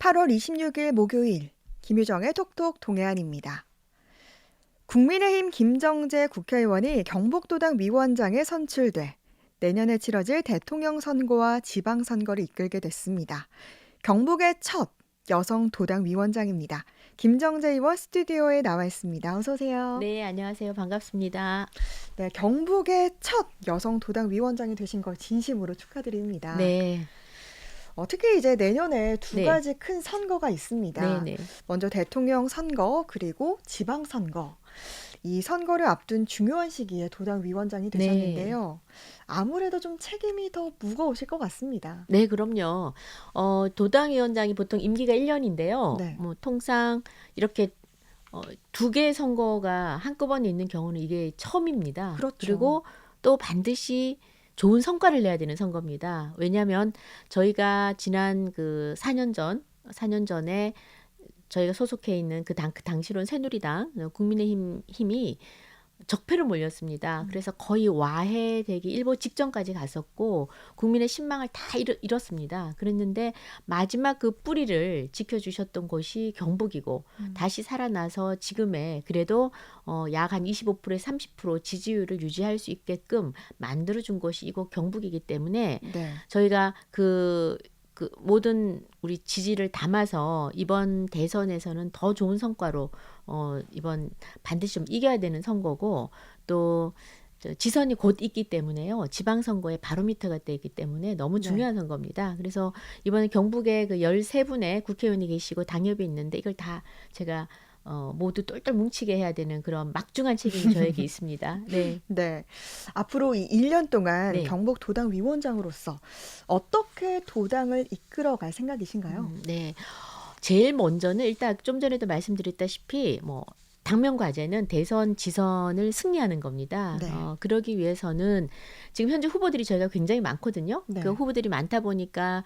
8월 26일 목요일 김유정의 톡톡 동해안입니다. 국민의힘 김정재 국회의원이 경북도당 위원장에 선출돼 내년에 치러질 대통령 선거와 지방선거를 이끌게 됐습니다. 경북의 첫 여성 도당 위원장입니다. 김정재 의원 스튜디오에 나와 있습니다. 어서 오세요. 네, 안녕하세요. 반갑습니다. 네, 경북의 첫 여성 도당 위원장이 되신 걸 진심으로 축하드립니다. 네, 특히 이제 내년에 두 네, 가지 큰 선거가 네, 있습니다. 네. 먼저 대통령 선거 그리고 지방선거. 이 선거를 앞둔 중요한 시기에 도당 위원장이 네, 되셨는데요. 아무래도 좀 책임이 더 무거우실 것 같습니다. 네, 그럼요. 도당위원장이 보통 임기가 1년인데요. 네, 통상 이렇게 두 개의 선거가 한꺼번에 있는 경우는 이게 처음입니다. 그렇죠. 그리고 또 반드시 좋은 성과를 내야 되는 선거입니다. 왜냐하면 저희가 지난 4년 전에 저희가 소속해 있는 그 당시로는 새누리당, 국민의힘 힘이 적폐로 몰렸습니다. 그래서 거의 와해되기 일보 직전까지 갔었고 국민의 신망을 다 잃었습니다. 그랬는데 마지막 그 뿌리를 지켜주셨던 곳이 경북이고 다시 살아나서 지금의 그래도 약 한 25%에 30% 지지율을 유지할 수 있게끔 만들어준 곳이 이곳 경북이기 때문에 네, 저희가 그 모든 우리 지지를 담아서 이번 대선에서는 더 좋은 성과로 이번 반드시 좀 이겨야 되는 선거고 또 지선이 곧 있기 때문에요. 지방선거의 바로미터가 되기 때문에 너무 네. 중요한 선거입니다. 그래서 이번에 경북에 그 13분의 국회의원이 계시고 당협이 있는데 이걸 다 제가 모두 똘똘 뭉치게 해야 되는 그런 막중한 책임이 저에게 있습니다. 네. 네. 앞으로 이 1년 동안 네. 경북 도당 위원장으로서 어떻게 도당을 이끌어갈 생각이신가요? 네. 제일 먼저는 일단 좀 전에도 말씀드렸다시피 뭐 당면 과제는 대선 지선을 승리하는 겁니다. 네, 그러기 위해서는 지금 현재 후보들이 저희가 굉장히 많거든요. 그 네, 후보들이 많다 보니까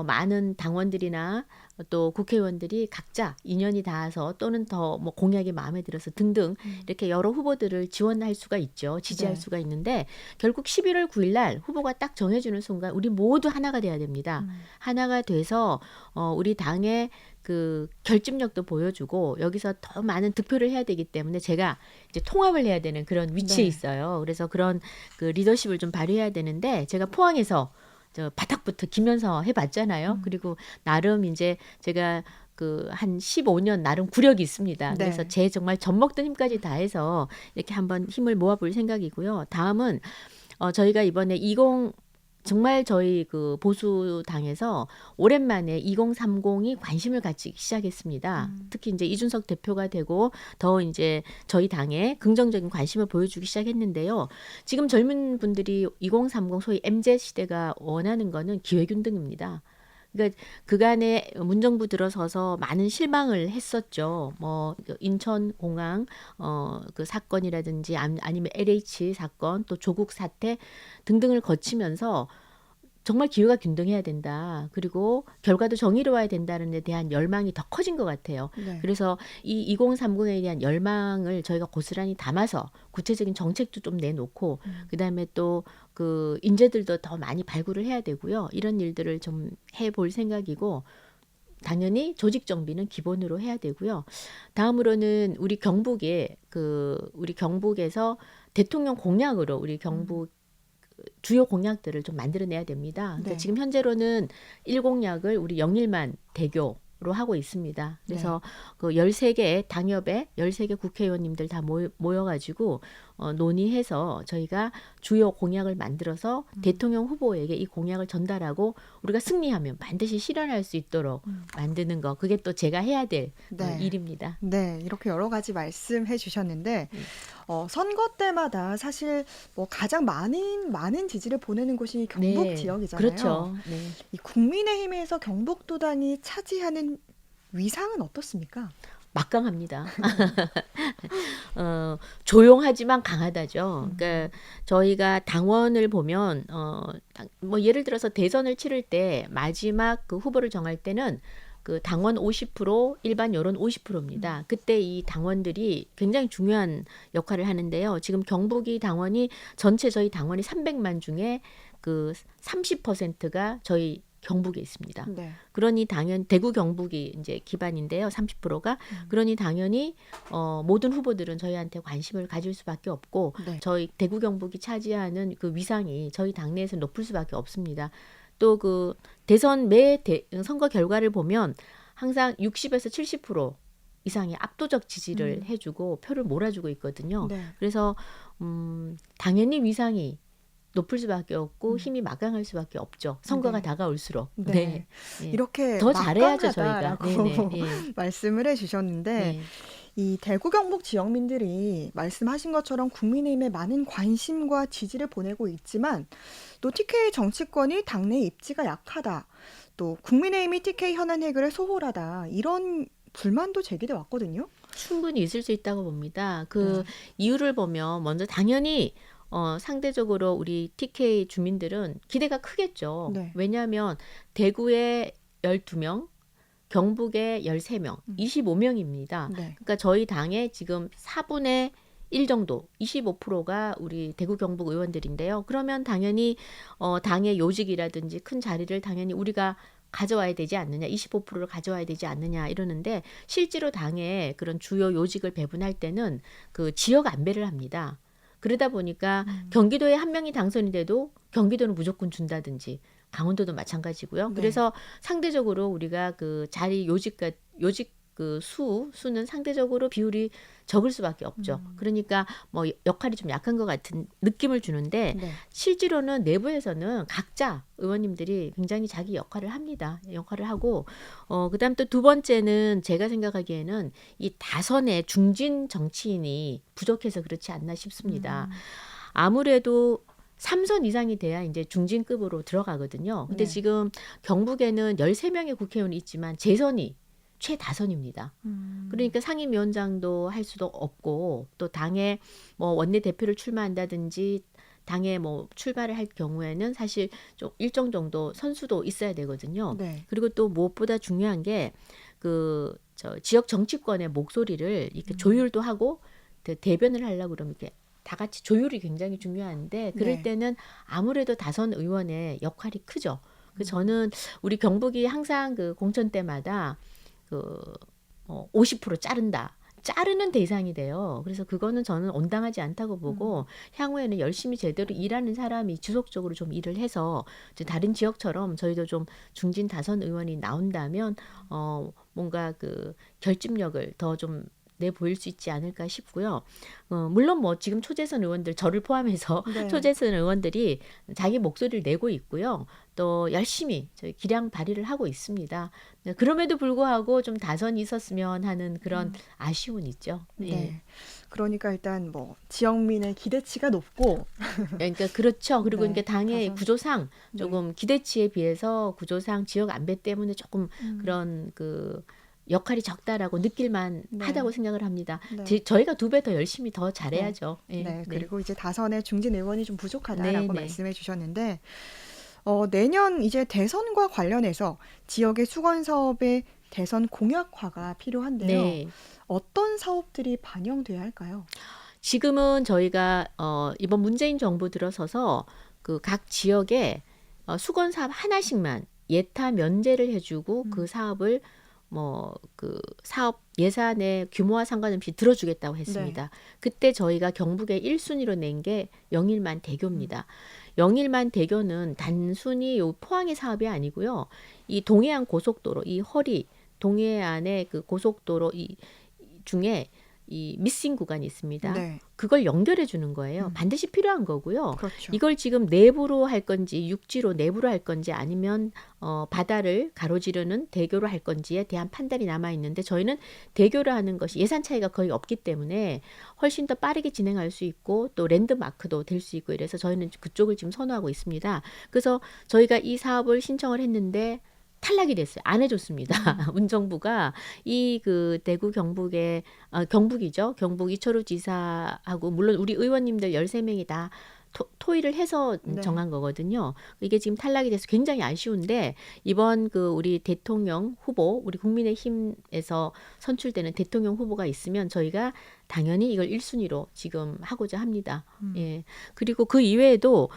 많은 당원들이나 또 국회의원들이 각자 인연이 닿아서 또는 더 뭐 공약이 마음에 들어서 등등 이렇게 여러 후보들을 지원할 수가 있죠. 지지할 네. 수가 있는데 결국 11월 9일 날 후보가 딱 정해주는 순간 우리 모두 하나가 돼야 됩니다. 하나가 돼서 우리 당의 그 결집력도 보여주고 여기서 더 많은 득표를 해야 되기 때문에 제가 이제 통합을 해야 되는 그런 위치에 네. 있어요. 그래서 그런 그 리더십을 좀 발휘해야 되는데 제가 포항에서 저 바닥부터 기면서 해봤잖아요. 그리고 나름 이제 제가 그 한 15년 나름 구력이 있습니다. 그래서 네. 제 정말 젖먹던 힘까지 다해서 이렇게 한번 힘을 모아볼 생각이고요. 다음은 저희가 이번에 정말 저희 그 보수당에서 오랜만에 2030이 관심을 갖기 시작했습니다. 특히 이제 이준석 대표가 되고 더 이제 저희 당에 긍정적인 관심을 보여주기 시작했는데요. 지금 젊은 분들이 2030 소위 MZ 시대가 원하는 거는 기회균등입니다. 그러니까 그간에 문정부 들어서서 많은 실망을 했었죠. 뭐 인천공항 그 사건이라든지 아니면 LH 사건 또 조국 사태 등등을 거치면서 정말 기회가 균등해야 된다. 그리고 결과도 정의로워야 된다는 데 대한 열망이 더 커진 것 같아요. 네. 그래서 이 2030에 대한 열망을 저희가 고스란히 담아서 구체적인 정책도 좀 내놓고 그다음에 또 그 인재들도 더 많이 발굴을 해야 되고요. 이런 일들을 좀 해볼 생각이고 당연히 조직 정비는 기본으로 해야 되고요. 다음으로는 우리 경북에서 대통령 공약으로 우리 경북 주요 공약들을 좀 만들어내야 됩니다. 그러니까 네. 지금 현재로는 1공약을 우리 영일만 대교로 하고 있습니다. 그래서 그 13개 당협에 13개 국회의원님들 다 모여가지고 논의해서 저희가 주요 공약을 만들어서 대통령 후보에게 이 공약을 전달하고 우리가 승리하면 반드시 실현할 수 있도록 만드는 거. 그게 또 제가 해야 될 네. 일입니다. 네, 이렇게 여러 가지 말씀해 주셨는데, 선거 때마다 사실 뭐 가장 많은 지지를 보내는 곳이 경북 네, 지역이잖아요. 그렇죠. 네. 이 국민의힘에서 경북도당이 차지하는 위상은 어떻습니까? 막강합니다. 조용하지만 강하다죠. 그러니까 저희가 당원을 보면 뭐 예를 들어서 대선을 치를 때 마지막 그 후보를 정할 때는 그 당원 50%, 일반 여론 50%입니다. 그때 이 당원들이 굉장히 중요한 역할을 하는데요. 지금 경북이 당원이 전체 저희 당원이 300만 중에 그 30%가 저희 경북에 있습니다. 네. 그러니 당연 대구 경북이 이제 기반인데요. 30%가. 그러니 당연히 모든 후보들은 저희한테 관심을 가질 수밖에 없고 네. 저희 대구 경북이 차지하는 그 위상이 저희 당내에서 높을 수밖에 없습니다. 또 그 대선 선거 결과를 보면 항상 60에서 70% 이상의 압도적 지지를 해주고 표를 몰아주고 있거든요. 네. 그래서 당연히 위상이 높을 수밖에 없고 힘이 막강할 수밖에 없죠. 선거가 네. 다가올수록. 네. 네. 예. 이렇게 더 잘해야죠, 저희가. 막강하다라고 네네. 예. 말씀을 해주셨는데 네. 이 대구 경북 지역민들이 말씀하신 것처럼 국민의힘에 많은 관심과 지지를 보내고 있지만 또 TK 정치권이 당내 입지가 약하다. 또 국민의힘이 TK 현안 해결에 소홀하다. 이런 불만도 제기돼 왔거든요. 충분히 있을 수 있다고 봅니다. 그 네. 이유를 보면 먼저 당연히 상대적으로 우리 TK 주민들은 기대가 크겠죠. 네. 왜냐하면 대구에 12명, 경북에 13명, 25명입니다. 네. 그러니까 저희 당의 지금 4분의 1 정도, 25%가 우리 대구 경북 의원들인데요. 그러면 당연히 당의 요직이라든지 큰 자리를 당연히 우리가 가져와야 되지 않느냐, 25%를 가져와야 되지 않느냐 이러는데 실제로 당의 그런 주요 요직을 배분할 때는 그 지역 안배를 합니다. 그러다 보니까 경기도에 한 명이 당선이 돼도 경기도는 무조건 준다든지 강원도도 마찬가지고요. 네. 그래서 상대적으로 우리가 그 자리 요직 그 수는 상대적으로 비율이 적을 수밖에 없죠. 그러니까 뭐 역할이 좀 약한 것 같은 느낌을 주는데 네. 실제로는 내부에서는 각자 의원님들이 굉장히 자기 역할을 합니다. 역할을 하고 그다음 또 두 번째는 제가 생각하기에는 이 다선의 중진 정치인이 부족해서 그렇지 않나 싶습니다. 아무래도 3선 이상이 돼야 이제 중진급으로 들어가거든요. 근데 네. 지금 경북에는 13명의 국회의원이 있지만 재선이 최다선입니다. 그러니까 상임위원장도 할 수도 없고 또 당에 뭐 원내대표를 출마한다든지 당에 뭐 출마를 할 경우에는 사실 좀 일정 정도 선수도 있어야 되거든요. 네. 그리고 또 무엇보다 중요한 게 그 지역 정치권의 목소리를 이렇게 조율도 하고 대변을 하려고 그러면 이렇게 다 같이 조율이 굉장히 중요한데 그럴 네. 때는 아무래도 다선 의원의 역할이 크죠. 그래서 저는 우리 경북이 항상 그 공천 때마다 그 50% 자른다. 자르는 대상이 돼요. 그래서 그거는 저는 온당하지 않다고 보고 향후에는 열심히 제대로 일하는 사람이 지속적으로 좀 일을 해서 이제 다른 지역처럼 저희도 좀 중진 다선 의원이 나온다면 뭔가 그 결집력을 더 좀 내보일 수 있지 않을까 싶고요. 물론 뭐 지금 초재선 의원들 저를 포함해서 네. 초재선 의원들이 자기 목소리를 내고 있고요. 또 열심히 저희 기량 발휘를 하고 있습니다. 네, 그럼에도 불구하고 좀 다선이 있었으면 하는 그런 아쉬움은 있죠. 네. 예. 그러니까 일단 뭐 지역민의 기대치가 높고 그러니까 그렇죠. 그리고 네, 이게 당의 다선. 구조상 네. 조금 기대치에 비해서 구조상 지역 안배 때문에 조금 그런 그 역할이 적다라고 느낄만 네. 하다고 생각을 합니다. 네. 저희가 2배 더 열심히 더 잘해야죠. 예. 네, 그리고 이제 다선의 중진 의원이 좀 부족하다라고 네, 네. 말씀해 주셨는데 내년 이제 대선과 관련해서 지역의 수건 사업의 대선 공약화가 필요한데요. 네. 어떤 사업들이 반영돼야 할까요? 지금은 저희가 이번 문재인 정부 들어서서 그 각 지역에 수건 사업 하나씩만 예타 면제를 해주고 그 사업을 뭐 그 사업 예산의 규모와 상관없이 들어주겠다고 했습니다. 그때 저희가 경북에 1순위로 낸 게 영일만 대교입니다. 영일만 대교는 단순히 요 포항의 사업이 아니고요. 이 동해안 고속도로, 이 허리 동해안의 그 고속도로 이 중에 이 미싱 구간이 있습니다. 네, 그걸 연결해 주는 거예요. 반드시 필요한 거고요. 그렇죠. 이걸 지금 내부로 할 건지 육지로 내부로 할 건지 아니면 바다를 가로지르는 대교로 할 건지에 대한 판단이 남아 있는데 저희는 대교로 하는 것이 예산 차이가 거의 없기 때문에 훨씬 더 빠르게 진행할 수 있고 또 랜드마크도 될 수 있고 이래서 저희는 그쪽을 지금 선호하고 있습니다. 그래서 저희가 이 사업을 신청을 했는데 탈락이 됐어요. 안 해줬습니다. 운정부가 이 그 대구 경북의 경북이죠. 경북 이철우 지사하고 물론 우리 의원님들 13명이 다 토의를 해서 네. 정한 거거든요. 이게 지금 탈락이 돼서 굉장히 아쉬운데 이번 그 우리 대통령 후보, 우리 국민의힘에서 선출되는 대통령 후보가 있으면 저희가 당연히 이걸 1순위로 지금 하고자 합니다. 예. 그리고 그 이외에도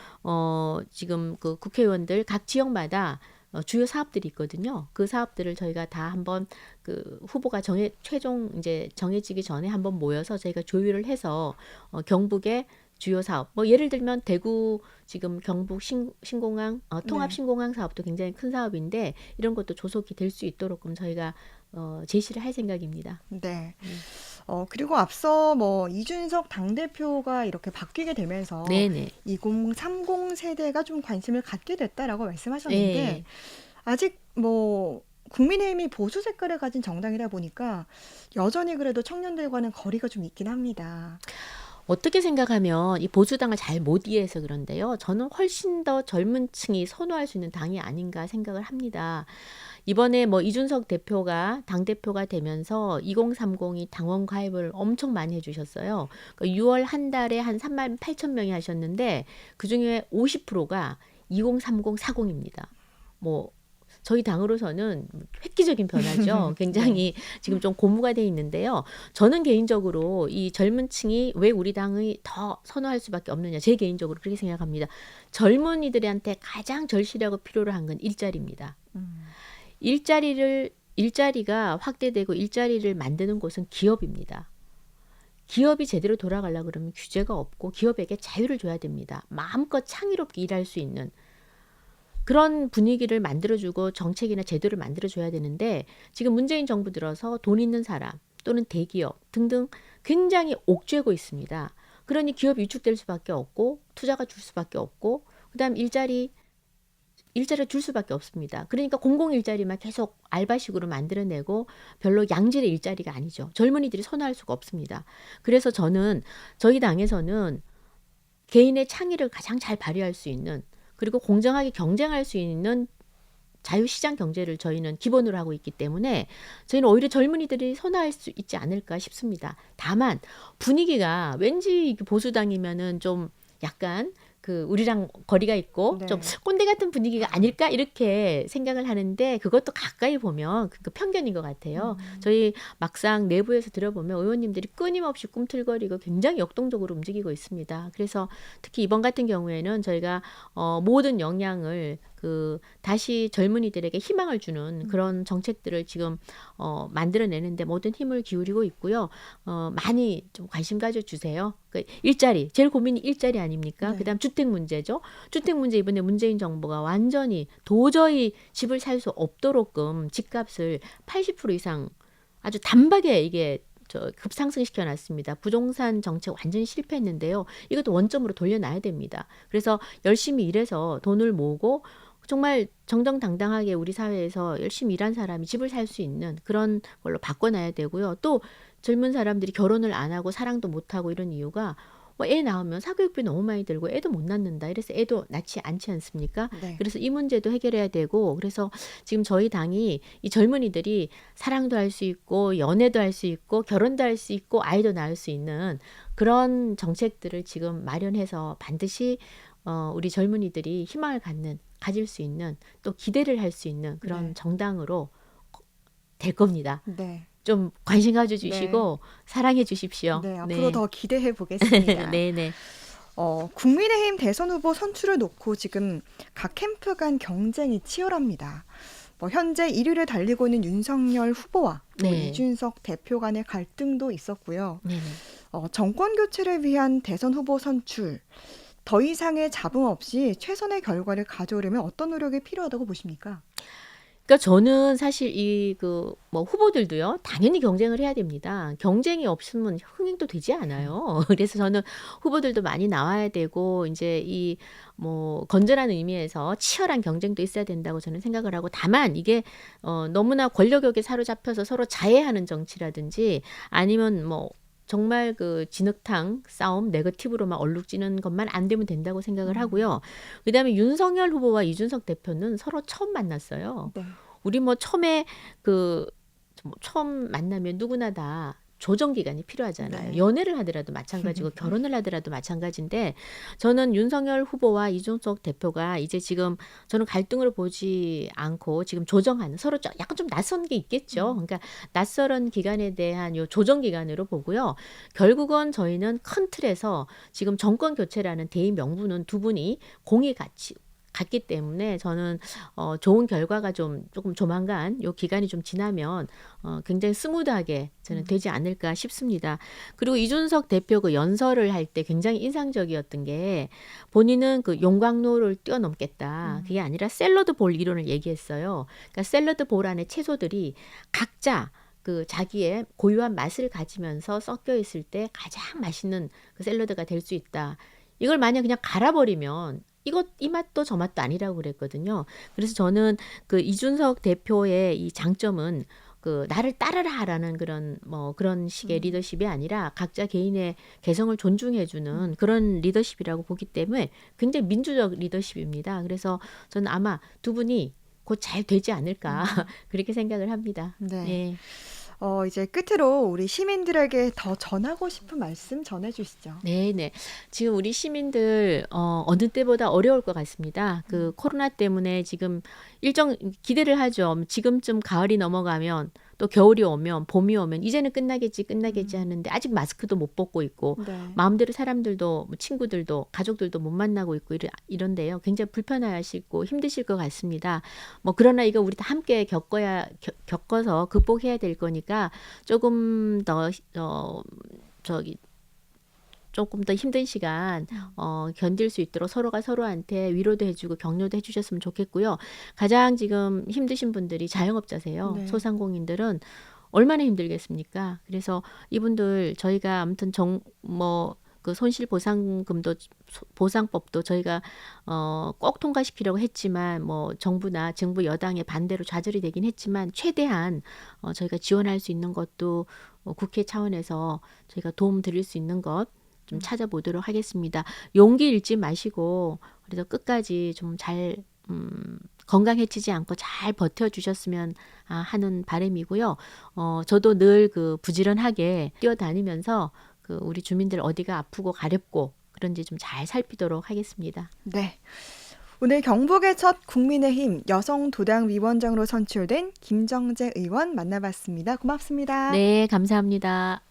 지금 그 국회의원들 각 지역마다 주요 사업들이 있거든요. 그 사업들을 저희가 다 한번 그 후보가 최종 이제 정해지기 전에 한번 모여서 저희가 조율을 해서 경북의 주요 사업, 뭐 예를 들면 대구 지금 경북 신공항 통합 네. 신공항 사업도 굉장히 큰 사업인데 이런 것도 조속히 될 수 있도록 저희가 제시를 할 생각입니다. 네. 네. 그리고 앞서 뭐 이준석 당대표가 이렇게 바뀌게 되면서 네네. 2030 세대가 좀 관심을 갖게 됐다라고 말씀하셨는데 네. 아직 뭐 국민의힘이 보수 색깔을 가진 정당이다 보니까 여전히 그래도 청년들과는 거리가 좀 있긴 합니다. 어떻게 생각하면 이 보수당을 잘 못 이해해서 그런데요. 저는 훨씬 더 젊은 층이 선호할 수 있는 당이 아닌가 생각을 합니다. 이번에 뭐 이준석 대표가 당대표가 되면서 2030이 당원 가입을 엄청 많이 해주셨어요. 그러니까 6월 한 달에 한 3만 8천 명이 하셨는데 그중에 50%가 2030, 40입니다. 뭐 저희 당으로서는 획기적인 변화죠. 네. 굉장히 지금 좀 고무가 돼 있는데요. 저는 개인적으로 이 젊은 층이 왜 우리 당이 더 선호할 수밖에 없느냐. 제 개인적으로 그렇게 생각합니다. 젊은이들한테 가장 절실하고 필요로 한 건 일자리입니다. 음, 일자리가 확대되고 일자리를 만드는 곳은 기업입니다. 기업이 제대로 돌아가려고 그러면 규제가 없고 기업에게 자유를 줘야 됩니다. 마음껏 창의롭게 일할 수 있는 그런 분위기를 만들어주고 정책이나 제도를 만들어줘야 되는데 지금 문재인 정부 들어서 돈 있는 사람 또는 대기업 등등 굉장히 옥죄고 있습니다. 그러니 기업이 위축될 수밖에 없고 투자가 줄 수밖에 없고 그다음 일자리를 줄 수밖에 없습니다. 그러니까 공공 일자리만 계속 알바식으로 만들어내고 별로 양질의 일자리가 아니죠. 젊은이들이 선호할 수가 없습니다. 그래서 저는 저희 당에서는 개인의 창의를 가장 잘 발휘할 수 있는 그리고 공정하게 경쟁할 수 있는 자유시장 경제를 저희는 기본으로 하고 있기 때문에 저희는 오히려 젊은이들이 선호할 수 있지 않을까 싶습니다. 다만 분위기가 왠지 보수당이면은 좀 약간 그 우리랑 거리가 있고 네. 좀 꼰대 같은 분위기가 아닐까 이렇게 생각을 하는데 그것도 가까이 보면 그 편견인 것 같아요. 저희 막상 내부에서 들어보면 의원님들이 끊임없이 꿈틀거리고 굉장히 역동적으로 움직이고 있습니다. 그래서 특히 이번 같은 경우에는 저희가 모든 역량을 다시 젊은이들에게 희망을 주는 그런 정책들을 지금 만들어내는데 모든 힘을 기울이고 있고요. 많이 좀 관심 가져주세요. 일자리, 제일 고민이 일자리 아닙니까? 네. 그다음 주택 문제죠. 주택 문제 이번에 문재인 정부가 완전히 도저히 집을 살 수 없도록끔 집값을 80% 이상 아주 단박에 이게 급상승시켜 놨습니다. 부동산 정책 완전히 실패했는데요. 이것도 원점으로 돌려놔야 됩니다. 그래서 열심히 일해서 돈을 모으고 정말 정정당당하게 우리 사회에서 열심히 일한 사람이 집을 살 수 있는 그런 걸로 바꿔놔야 되고요. 또 젊은 사람들이 결혼을 안 하고 사랑도 못 하고 이런 이유가 뭐 애 낳으면 사교육비 너무 많이 들고 애도 못 낳는다. 이래서 애도 낳지 않지 않습니까? 네. 그래서 이 문제도 해결해야 되고 그래서 지금 저희 당이 이 젊은이들이 사랑도 할 수 있고 연애도 할 수 있고 결혼도 할 수 있고 아이도 낳을 수 있는 그런 정책들을 지금 마련해서 반드시 우리 젊은이들이 희망을 가질 수 있는 또 기대를 할 수 있는 그런 네. 정당으로 될 겁니다. 네. 좀 관심 가져주시고 사랑해 주십시오. 네, 앞으로 더 기대해 보겠습니다. 네네. 국민의힘 대선 후보 선출을 놓고 지금 각 캠프 간 경쟁이 치열합니다. 뭐 현재 1위를 달리고 있는 윤석열 후보와 또 네. 이준석 대표 간의 갈등도 있었고요. 네네. 정권 교체를 위한 대선 후보 선출, 더 이상의 잡음 없이 최선의 결과를 가져오려면 어떤 노력이 필요하다고 보십니까? 그러니까 저는 사실 뭐 후보들도요, 당연히 경쟁을 해야 됩니다. 경쟁이 없으면 흥행도 되지 않아요. 그래서 저는 후보들도 많이 나와야 되고, 이제 뭐, 건전한 의미에서 치열한 경쟁도 있어야 된다고 저는 생각을 하고, 다만 이게, 너무나 권력욕에 사로잡혀서 서로 자해하는 정치라든지, 아니면 뭐, 정말 진흙탕 싸움, 네거티브로만 얼룩지는 것만 안 되면 된다고 생각을 하고요. 그다음에 윤석열 후보와 이준석 대표는 서로 처음 만났어요. 네. 우리 뭐 처음에 처음 만나면 누구나 다 조정 기간이 필요하잖아요. 네. 연애를 하더라도 마찬가지고 결혼을 하더라도 마찬가지인데 저는 윤석열 후보와 이준석 대표가 이제 지금 저는 갈등으로 보지 않고 지금 조정하는 서로 약간 좀 낯선 게 있겠죠. 그러니까 낯설은 기간에 대한 요 조정 기간으로 보고요. 결국은 저희는 큰 틀에서 지금 정권 교체라는 대의 명분은 두 분이 공이 같기 때문에 저는 좋은 결과가 조금 조만간 요 기간이 좀 지나면 굉장히 스무드하게 저는 되지 않을까 싶습니다. 그리고 이준석 대표 그 연설을 할 때 굉장히 인상적이었던 게 본인은 그 용광로를 뛰어넘겠다. 그게 아니라 샐러드 볼 이론을 얘기했어요. 그러니까 샐러드 볼 안에 채소들이 각자 그 자기의 고유한 맛을 가지면서 섞여 있을 때 가장 맛있는 그 샐러드가 될 수 있다. 이걸 만약 그냥 갈아버리면 이 맛도 저 맛도 아니라고 그랬거든요. 그래서 저는 그 이준석 대표의 이 장점은 그 나를 따르라라는 그런 식의 리더십이 아니라 각자 개인의 개성을 존중해주는 그런 리더십이라고 보기 때문에 굉장히 민주적 리더십입니다. 그래서 저는 아마 두 분이 곧 잘 되지 않을까 그렇게 생각을 합니다. 네. 네. 이제 끝으로 우리 시민들에게 더 전하고 싶은 말씀 전해주시죠. 네네. 지금 우리 시민들 어느 때보다 어려울 것 같습니다. 그 코로나 때문에 지금 일정 기대를 하죠. 지금쯤 가을이 넘어가면 또 겨울이 오면 봄이 오면 이제는 끝나겠지 하는데 아직 마스크도 못 벗고 있고 네. 마음대로 사람들도 뭐 친구들도 가족들도 못 만나고 있고 이런데요. 굉장히 불편하시고 힘드실 것 같습니다. 뭐 그러나 이거 우리 다 함께 겪어서 극복해야 될 거니까 조금 더 조금 더 힘든 시간 견딜 수 있도록 서로가 서로한테 위로도 해주고 격려도 해주셨으면 좋겠고요. 가장 지금 힘드신 분들이 자영업자세요. 네. 소상공인들은 얼마나 힘들겠습니까? 그래서 이분들 저희가 아무튼 그 손실 보상금도 보상법도 저희가 꼭 통과시키려고 했지만 뭐 정부 여당의 반대로 좌절이 되긴 했지만 최대한 저희가 지원할 수 있는 것도 국회 차원에서 저희가 도움 드릴 수 있는 것 좀 찾아보도록 하겠습니다. 용기 잃지 마시고 그래서 끝까지 좀 잘 건강해지지 않고 잘 버텨주셨으면 하는 바람이고요. 저도 늘 그 부지런하게 뛰어다니면서 그 우리 주민들 어디가 아프고 가렵고 그런지 좀 잘 살피도록 하겠습니다. 네. 오늘 경북의 첫 국민의힘 여성도당위원장으로 선출된 김정재 의원 만나봤습니다. 고맙습니다. 네, 감사합니다.